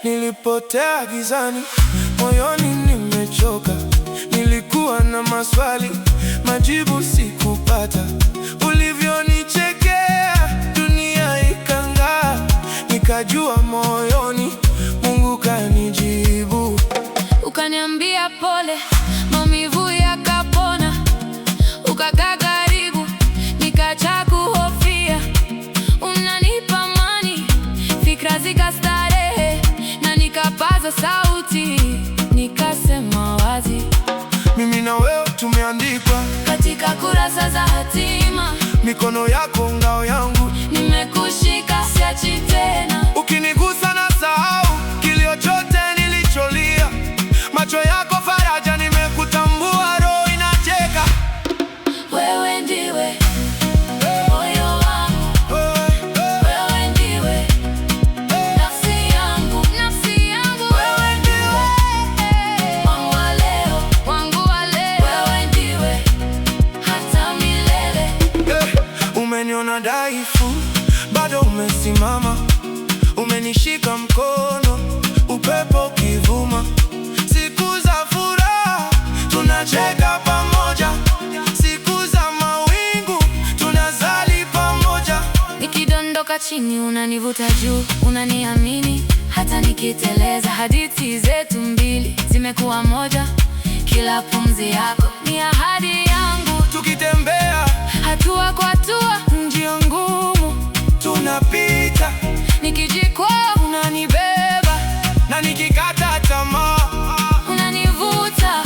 nilipotea gizani, moyoni nimechoka. Nilikuwa na maswali, majibu sikupata. Ulivyonichekea, dunia ikang'aa. Nikajua moyoni, Mungu kanijibu. Ukaniambia pole, maumivu yakapona. Ukakaa karibu, nikaacha kuhofia. Unanipa amani, fikra zikastarehe, na nikapaza sauti, nikasema wazi, mimi na wewe tumeandikwa katika kurasa za hatima. Mikono yako ngao yangu, nimekushika siachi tena. Ukinigusa na sahau kilio chote nilicholia. Macho yako faraja, nimekutambua, roho inacheka. Wewe ndiwe moyo wangu, wewe ndiwe nafsi yangu, nafsi yangu. Wewe ndiwe wangu wa leo, wangu wa leo. Wewe ndiwe hata milele. Umeniona dhaifu, bado umesimama. Umenishika mkono, upepo ukivuma. Siku za furaha tunacheka pamoja, siku za mawingu tunazali pamoja. Nikidondoka chini unanivuta juu, unaniamini hata nikiteleza. Hadithi zetu mbili zimekuwa moja, kila pumzi yako ni ahadi yangu. Tukitembea hatua kwa hatua, njia ngumu tunapita. Nikijikwaa unanibeba, na nikikata tamaa unanivuta.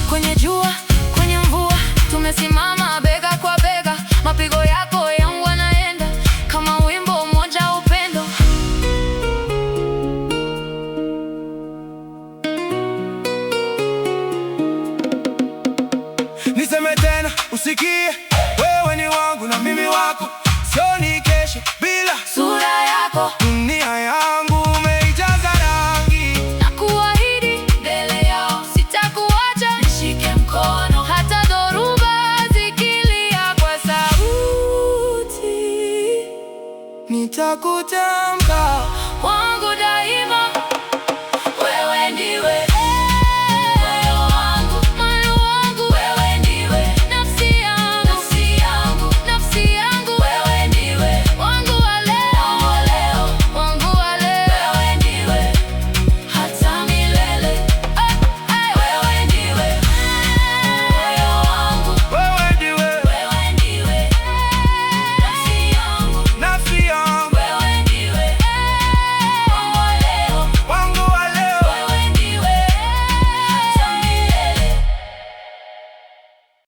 Kwenye jua, kwenye mvua, tumesimama bega kwa bega. Mapigo yako yangu yanaenda kama wimbo mmoja wa upendo. Niseme tena usikie, wewe ni wangu na mimi wako. Sioni kesho bila Sura yako, dunia yangu umeijaza rangi. na kuahidi mbele yao sitakuacha. Nishike mkono hata dhoruba zikilia kwa sauti, Nitakutambua.